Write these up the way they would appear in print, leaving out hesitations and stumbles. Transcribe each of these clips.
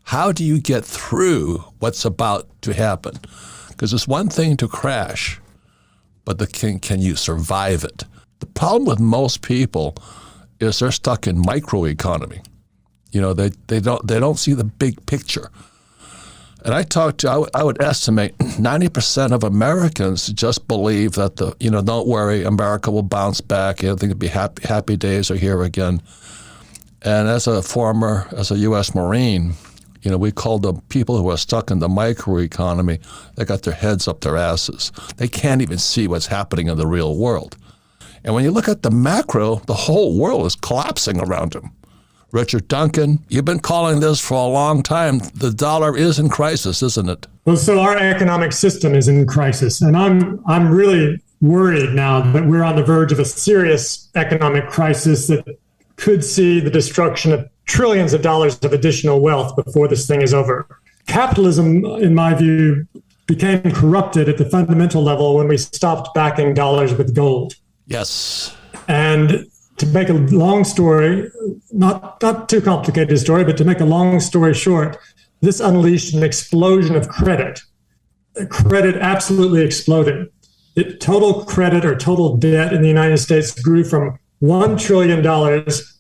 How do you get through what's about to happen? Because it's one thing to crash, but can you survive it? The problem with most people is they're stuck in microeconomy. They don't see the big picture. And I would estimate 90% of Americans just believe that don't worry, America will bounce back. Everything will be happy days are here again. And as a U.S. Marine, we call the people who are stuck in the microeconomy, they got their heads up their asses. They can't even see what's happening in the real world. And when you look at the macro, the whole world is collapsing around them. Richard Duncan, you've been calling this for a long time. The dollar is in crisis, isn't it? Well, so our economic system is in crisis. And I'm really worried now that we're on the verge of a serious economic crisis that could see the destruction of trillions of dollars of additional wealth before this thing is over. Capitalism, in my view, became corrupted at the fundamental level when we stopped backing dollars with gold. Yes. And to make a long story, not too complicated a story, but to make a long story short, this unleashed an explosion of credit. Credit absolutely exploded. Total credit or total debt in the United States grew from $1 trillion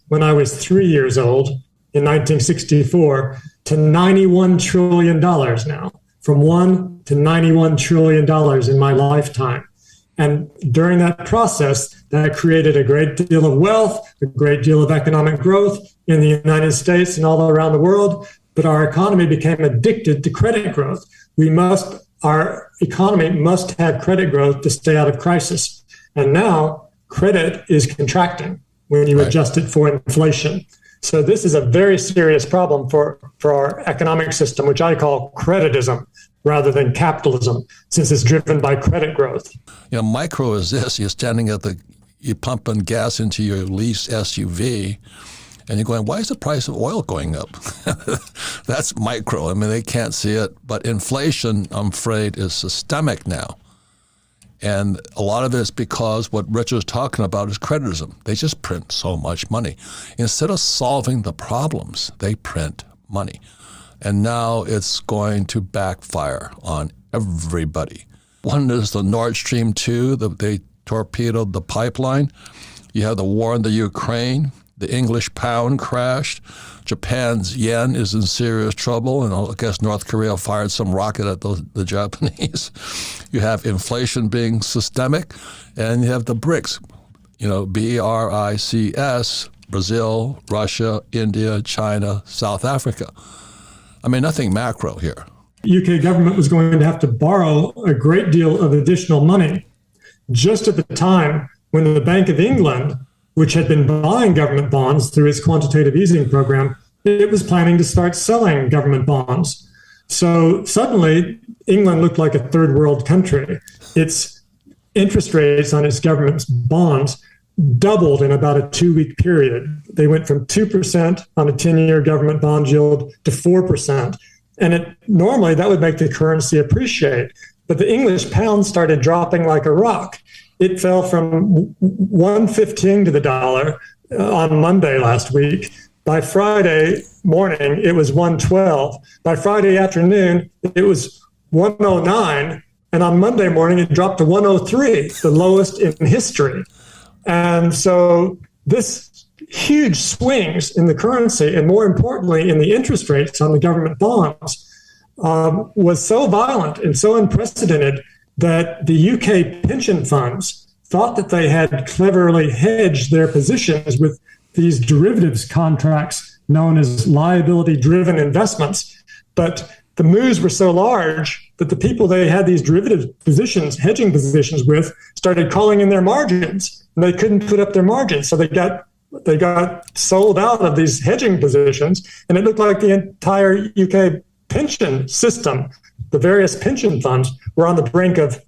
when I was 3 years old in 1964 to $91 trillion now, from $1 to $91 trillion in my lifetime. And during that process, that created a great deal of wealth, a great deal of economic growth in the United States and all around the world. But our economy became addicted to credit growth. Our economy must have credit growth to stay out of crisis. And now credit is contracting when you adjust it for inflation. So this is a very serious problem for our economic system, which I call creditism rather than capitalism, since it's driven by credit growth. Micro is this. You're pumping gas into your leased SUV, and you're going, why is the price of oil going up? That's micro. I mean, they can't see it. But inflation, I'm afraid, is systemic now. And a lot of it is because what Richard's talking about is creditism. They just print so much money. Instead of solving the problems, they print money. And now it's going to backfire on everybody. One is the Nord Stream 2, they torpedoed the pipeline. You have the war in the Ukraine. The English pound crashed. Japan's yen is in serious trouble, and I guess North Korea fired some rocket at the Japanese. You have inflation being systemic, and you have the BRICS, BRICS, Brazil, Russia, India, China, South Africa. I mean, nothing macro here. UK government was going to have to borrow a great deal of additional money just at the time when the Bank of England, which had been buying government bonds through its quantitative easing program, it was planning to start selling government bonds. So suddenly, England looked like a third world country. Its interest rates on its government bonds doubled in about a 2-week period. They went from 2% on a 10-year government bond yield to 4%. And normally that would make the currency appreciate. But the English pound started dropping like a rock. It fell from 1.15 to the dollar on Monday last week. By Friday morning, it was 1.12. By Friday afternoon, it was 1.09. And on Monday morning, it dropped to 1.03, the lowest in history. And so this huge swings in the currency, and more importantly, in the interest rates on the government bonds, was so violent and so unprecedented that the UK pension funds thought that they had cleverly hedged their positions with these derivatives contracts known as liability-driven investments. But the moves were so large that the people they had these derivative positions, hedging positions with, started calling in their margins, and they couldn't put up their margins. So they got sold out of these hedging positions, and it looked like the entire UK pension system, the various pension funds, were on the brink of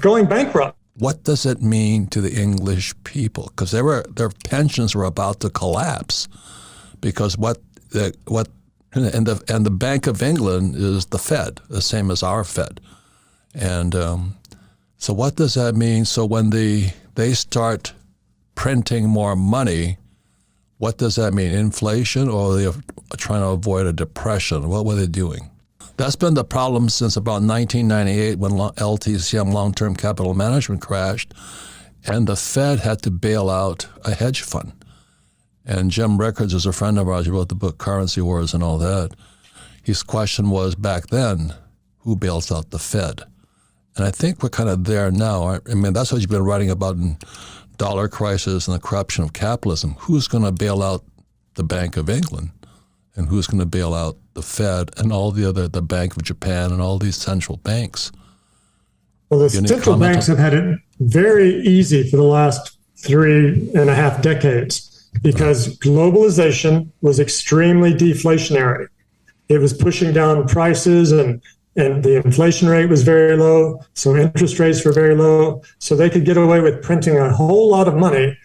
going bankrupt. What does it mean to the English people? Because their pensions were about to collapse, because the Bank of England is the Fed, the same as our Fed, and so what does that mean? So when they start printing more money, What does that mean? Inflation, or they're trying to avoid a depression? What were they doing? That's been the problem since about 1998 when LTCM, long-term capital management, crashed, and the Fed had to bail out a hedge fund. And Jim Rickards is a friend of ours. He wrote the book Currency Wars and all that. His question was back then, who bails out the Fed? And I think we're kind of there now. I mean, that's what you've been writing about in Dollar Crisis and the Corruption of Capitalism. Who's going to bail out the Bank of England? And who's going to bail out the Fed and all the Bank of Japan and all these central banks? Well, the central banks have had it very easy for the last 3.5 decades because globalization was extremely deflationary. It was pushing down prices and the inflation rate was very low, so interest rates were very low. So they could get away with printing a whole lot of money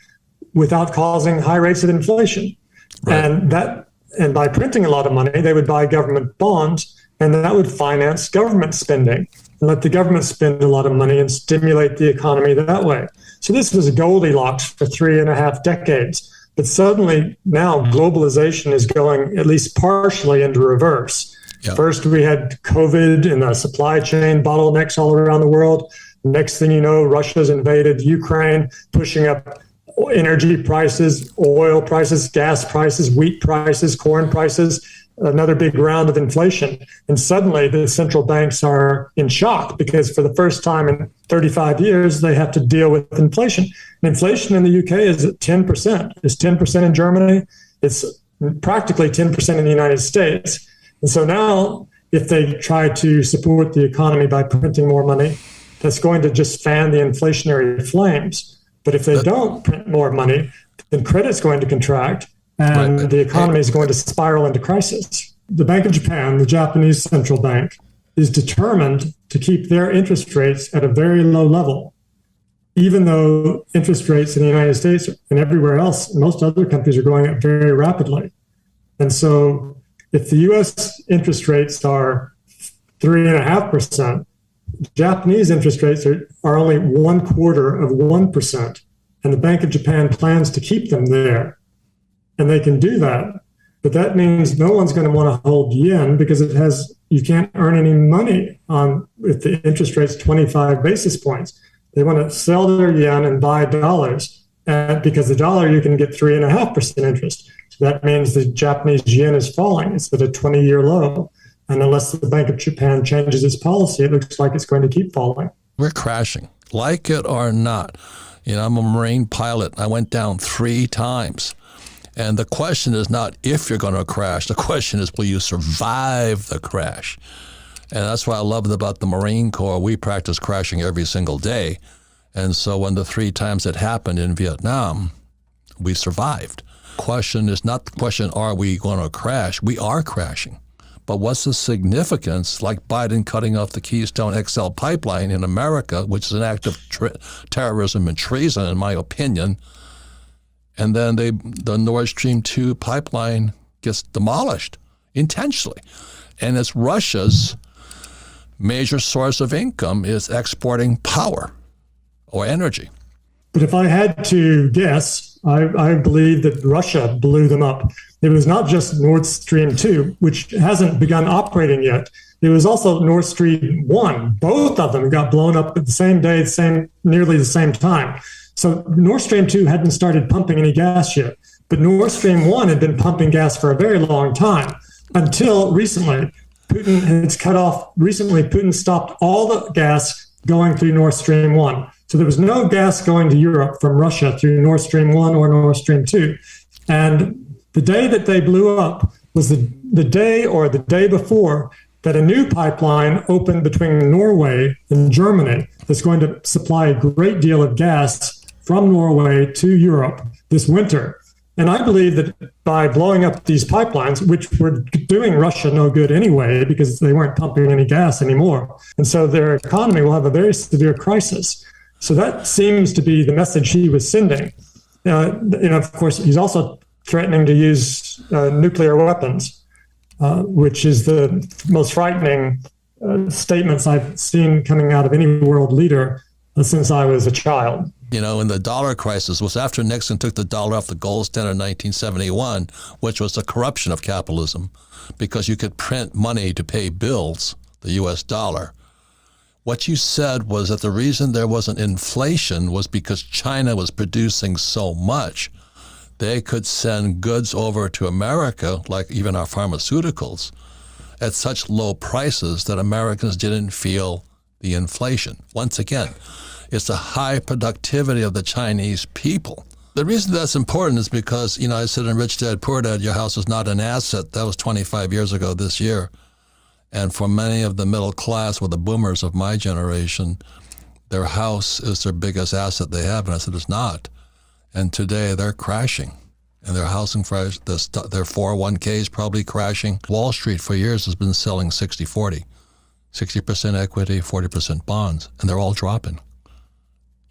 without causing high rates of inflation. Right. And by printing a lot of money, they would buy government bonds, and that would finance government spending and let the government spend a lot of money and stimulate the economy that way. So this was Goldilocks for 3.5 decades. But suddenly now globalization is going at least partially into reverse. Yep. First, we had COVID and the supply chain bottlenecks all around the world. Next thing you know, Russia's invaded Ukraine, pushing up energy prices, oil prices, gas prices, wheat prices, corn prices, another big round of inflation. And suddenly the central banks are in shock because for the first time in 35 years, they have to deal with inflation. And inflation in the UK is at 10%. It's 10% in Germany. It's practically 10% in the United States. And so now if they try to support the economy by printing more money, that's going to just fan the inflationary flames. But if they don't print more money, then credit's going to contract and the economy is going to spiral into crisis. The Bank of Japan, the Japanese central bank, is determined to keep their interest rates at a very low level, even though interest rates in the United States and everywhere else, most other countries are going up very rapidly. And so if the U.S. interest rates are 3.5%, Japanese interest rates are only 0.25%, and the Bank of Japan plans to keep them there. And they can do that, but that means no one's going to want to hold yen because you can't earn any money on if the interest rate's 25 basis points. They want to sell their yen and buy dollars, and because the dollar you can get 3.5% interest. So that means the Japanese yen is falling. It's at a 20-year low. And unless the Bank of Japan changes its policy, it looks like it's going to keep falling. We're crashing, like it or not. I'm a Marine pilot. I went down 3 times. And the question is not if you're going to crash. The question is, will you survive the crash? And that's what I love about the Marine Corps. We practice crashing every single day. And so when the 3 times it happened in Vietnam, we survived. Question is not the question, are we going to crash? We are crashing. But what's the significance, like Biden cutting off the Keystone XL pipeline in America, which is an act of terrorism and treason, in my opinion, and then the Nord Stream 2 pipeline gets demolished intentionally. And it's Russia's major source of income is exporting power or energy. But if I had to guess, I believe that Russia blew them up. It was not just Nord Stream 2, which hasn't begun operating yet. It was also Nord Stream 1. Both of them got blown up at the same day, nearly the same time. So Nord Stream 2 hadn't started pumping any gas yet, but Nord Stream 1 had been pumping gas for a very long time until recently. Putin stopped all the gas going through Nord Stream 1. So there was no gas going to Europe from Russia through Nord Stream 1 or Nord Stream 2. And the day that they blew up was the day or the day before that a new pipeline opened between Norway and Germany that's going to supply a great deal of gas from Norway to Europe this winter. And I believe that by blowing up these pipelines, which were doing Russia no good anyway because they weren't pumping any gas anymore, and so their economy will have a very severe crisis. So that seems to be the message he was sending. Of course, he's also threatening to use nuclear weapons, which is the most frightening statements I've seen coming out of any world leader since I was a child. In the dollar crisis was after Nixon took the dollar off the gold standard in 1971, which was the corruption of capitalism, because you could print money to pay bills, the U.S. dollar. What you said was that the reason there wasn't inflation was because China was producing so much. They could send goods over to America, like even our pharmaceuticals, at such low prices that Americans didn't feel the inflation. Once again, it's the high productivity of the Chinese people. The reason that's important is because, I said in Rich Dad, Poor Dad, your house is not an asset. That was 25 years ago this year. And for many of the middle class, or the boomers of my generation, their house is their biggest asset they have. And I said, it's not. And today they're crashing. And their housing price, their 401k is probably crashing. Wall Street for years has been selling 60-40. 60% equity, 40% bonds. And they're all dropping.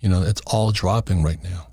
It's all dropping right now.